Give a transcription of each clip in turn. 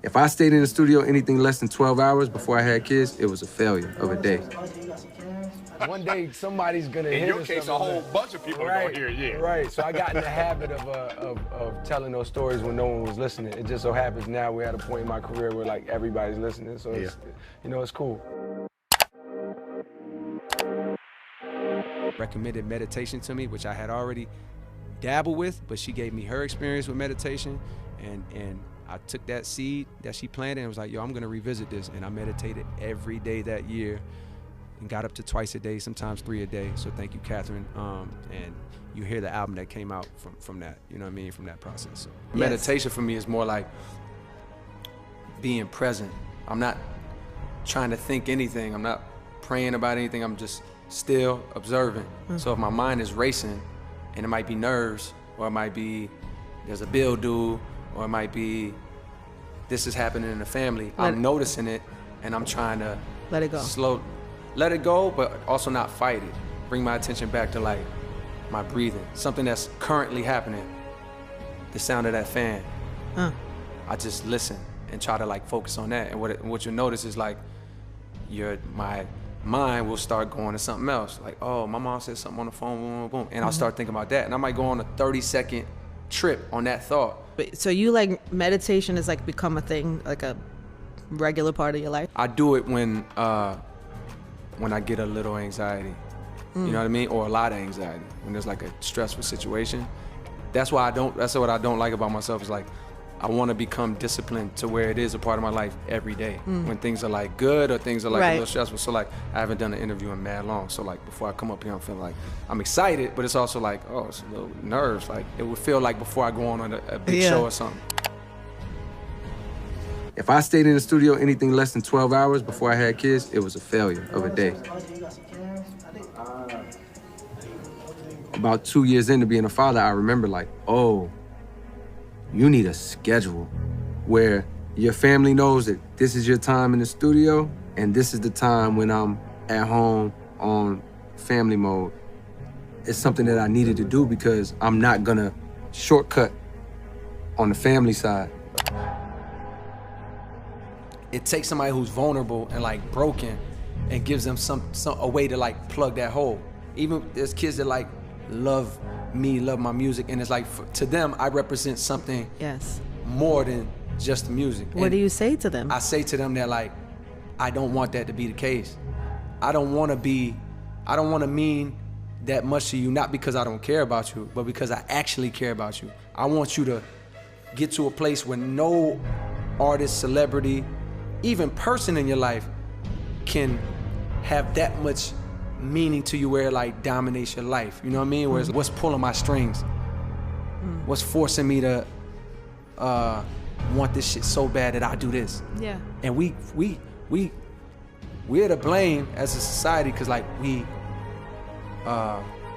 If I stayed in the studio anything less than 12 hours before I had kids, it was a failure of a day. One day somebody's gonna hear. In your case, a whole bunch of people are gonna hear it. Yeah. Right. So I got in the habit of telling those stories when no one was listening. It just so happens now we're at a point in my career where like everybody's listening. So it's, you know, it's cool. Recommended meditation to me, which I had already dabbled with, but she gave me her experience with meditation, and I took that seed that she planted and was like, yo, I'm gonna revisit this. And I meditated every day that year and got up to twice a day, sometimes 3 a day. So thank you, Catherine. And you hear the album that came out from that, you know what I mean, from that process. So yes. Meditation for me is more like being present. I'm not trying to think anything. I'm not praying about anything. I'm just still observing. So if my mind is racing, and it might be nerves, or it might be there's a bill due, or it might be this is happening in the family, I'm noticing it, and I'm trying to let it go. Let it go, but also not fight it. Bring my attention back to like my breathing, something that's currently happening, the sound of that fan. I just listen and try to like focus on that. And what you'll notice is like my mind will start going to something else. Like, oh, my mom said something on the phone, boom, boom, boom. And I'll start thinking about that. And I might go on a 30-second trip on that thought. So you like meditation has like become a thing, like a regular part of your life? I do it when I get a little anxiety, you know what I mean? Or a lot of anxiety, when there's like a stressful situation. That's what I don't like about myself is like, I want to become disciplined to where it is a part of my life every day. When things are like good or things are like a little stressful. So like, I haven't done an interview in mad long. So like, before I come up here, I'm feeling like, I'm excited, but it's also like, oh, it's a little nerves. Like, it would feel like before I go on a big show or something. If I stayed in the studio anything less than 12 hours before I had kids, it was a failure of a day. About 2 years into being a father, I remember like, oh, you need a schedule where your family knows that this is your time in the studio and this is the time when I'm at home on family mode. It's something that I needed to do because I'm not gonna shortcut on the family side. It takes somebody who's vulnerable and like broken and gives them a way to like plug that hole. Even there's kids that like love me, love my music, and it's like to them I represent something more than just the music. What do you say to them? I say to them that like, I don't want that to be the case. I don't want to mean that much to you, not because I don't care about you, but because I actually care about you. I want you to get to a place where no artist, celebrity, even person in your life can have that much meaning to you where it like dominates your life. You know what I mean? Whereas what's pulling my strings? What's forcing me to want this shit so bad that I do this? Yeah. And we're to blame as a society because like we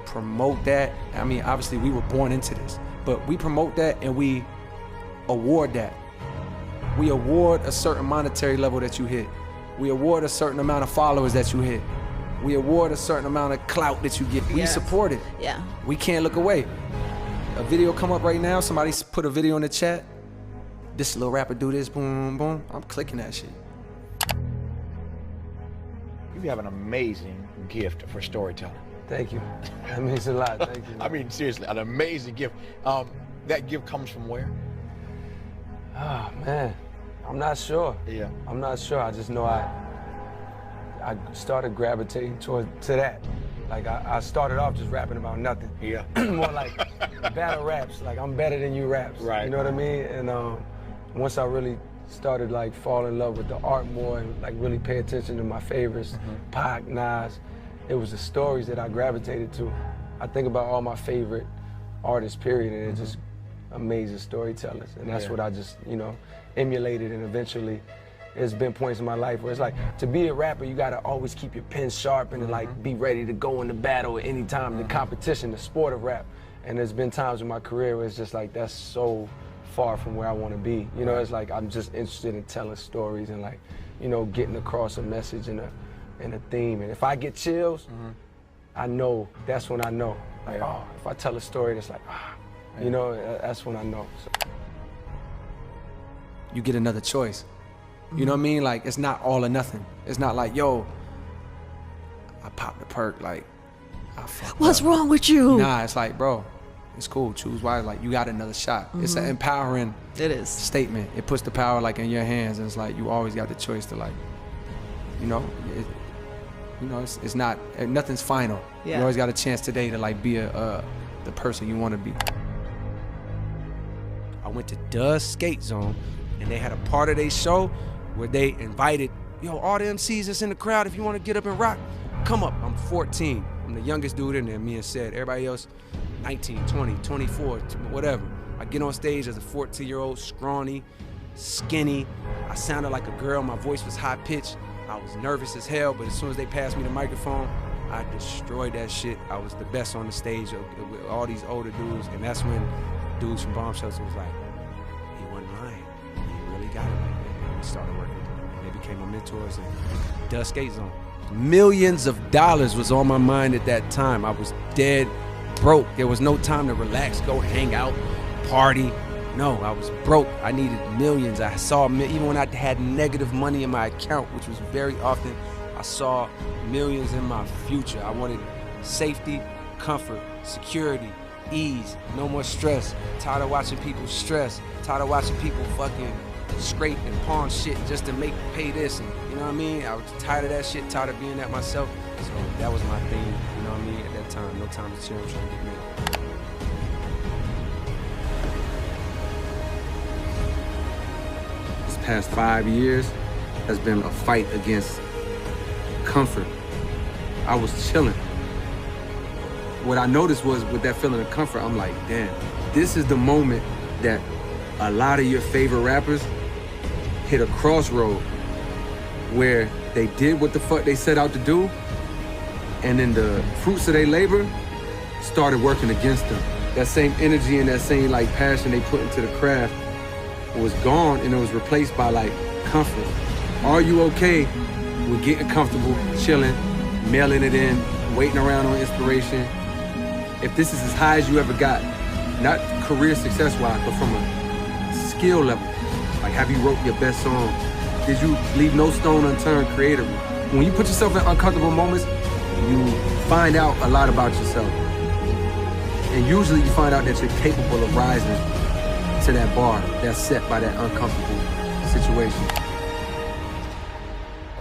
promote that. I mean, obviously we were born into this, but we promote that and we award that. We award a certain monetary level that you hit. We award a certain amount of followers that you hit. We award a certain amount of clout that you get. We support it. Yeah. We can't look away. A video come up right now, somebody put a video in the chat. This little rapper do this, boom, boom, boom. I'm clicking that shit. You have an amazing gift for storytelling. Thank you. That means a lot, thank you. I mean, seriously, an amazing gift. That gift comes from where? Oh, man. I'm not sure. Yeah. I'm not sure. I just know I started gravitating to that. Like I started off just rapping about nothing. Yeah. More like battle raps. Like I'm better than you raps. Right. You know what I mean? And once I really started like fall in love with the art more and like really pay attention to my favorites, Pac, Nas, it was the stories that I gravitated to. I think about all my favorite artists, period, and it's just amazing storytellers. And that's what I just, you know, emulated, and eventually there's been points in my life where it's like, to be a rapper, you gotta always keep your pen sharp and like be ready to go into battle at any time, the competition, the sport of rap. And there's been times in my career where it's just like, that's so far from where I wanna be. You know, it's like, I'm just interested in telling stories and like, you know, getting across a message and a theme. And if I get chills, I know, that's when I know. Like, oh, if I tell a story that's like, you know, that's when I know. So. you get another choice. You know what I mean? Like, it's not all or nothing. It's not like, yo, I popped the perk, like, I fucked What's up. wrong with you? Nah, it's like, bro, it's cool. Choose wise. Like, you got another shot. It's an empowering It is. statement. It puts the power, like, in your hands. And it's like, you always got the choice to, like, it's not, nothing's final. Yeah. You always got a chance today to, like, be the person you want to be. I went to Does Skate Zone, and they had a part of their show where they invited, yo, all the MCs that's in the crowd, if you want to get up and rock, come up. I'm 14. I'm the youngest dude in there, me and Said. Everybody else, 19, 20, 24, whatever. I get on stage as a 14-year-old, scrawny, skinny. I sounded like a girl. My voice was high-pitched. I was nervous as hell, but as soon as they passed me the microphone, I destroyed that shit. I was the best on the stage with all these older dudes, and that's when dudes from Bomb Shelter was like, he wasn't lying. He really got it like that. And we started working, and they became my mentors. And Does Skate Zone. Millions of dollars was on my mind at that time. I was dead broke. There was no time to relax, go hang out, party. No, I was broke. I needed millions. I saw, even when I had negative money in my account, which was very often, I saw millions in my future. I wanted safety, comfort, security, ease, no more stress. Tired of watching people stress. Tired of watching people fucking scrape and pawn shit just to pay this. And you know what I mean? I was tired of that shit, tired of being that myself. So that was my thing, you know what I mean? At that time, no time to chill, I'm trying to get me. This past 5 years has been a fight against comfort. I was chilling. What I noticed was with that feeling of comfort, I'm like, damn, this is the moment that a lot of your favorite rappers hit a crossroad where they did what the fuck they set out to do, and then the fruits of their labor started working against them. That same energy and that same like passion they put into the craft was gone, and it was replaced by like comfort. Are you okay with getting comfortable, chilling, mailing it in, waiting around on inspiration? If this is as high as you ever got, not career success-wise, but from a skill level, like have you wrote your best song? Did you leave no stone unturned creatively? When you put yourself in uncomfortable moments, you find out a lot about yourself. And usually you find out that you're capable of rising to that bar that's set by that uncomfortable situation.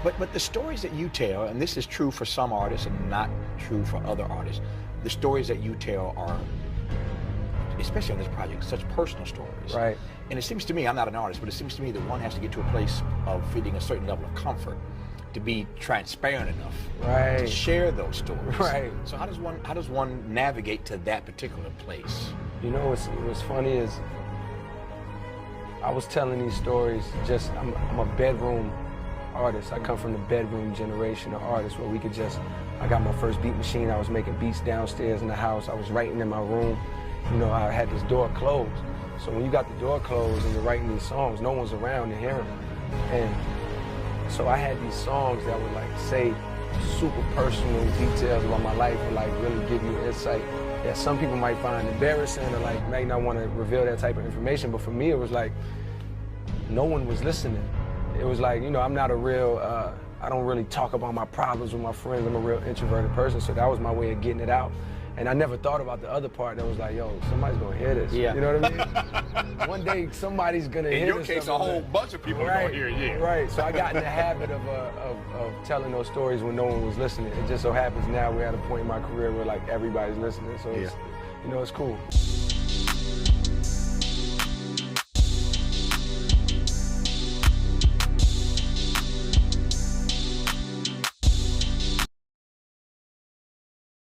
But the stories that you tell, and this is true for some artists and not true for other artists, the stories that you tell are, especially on this project, such personal stories. Right. And it seems to me, I'm not an artist, but it seems to me that one has to get to a place of feeling a certain level of comfort to be transparent enough to share those stories. Right. So how does one navigate to that particular place? You know what's funny is I was telling these stories I'm a bedroom artist. I come from the bedroom generation of artists where I got my first beat machine. I was making beats downstairs in the house. I was writing in my room. You know, I had this door closed. So when you got the door closed and you're writing these songs, no one's around to hear them. And so I had these songs that would like say super personal details about my life and like really give you insight that some people might find embarrassing or like may not want to reveal that type of information. But for me, it was like no one was listening. It was like, you know, I'm not a real, I don't really talk about my problems with my friends. I'm a real introverted person, so that was my way of getting it out. And I never thought about the other part that was like, yo, somebody's gonna hear this. Yeah. You know what I mean? One day somebody's gonna hear this. In your case, a whole bunch of people are gonna hear it, yeah. Right, so I got in the habit of telling those stories when no one was listening. It just so happens now we're at a point in my career where like everybody's listening, so it's, you know, it's cool.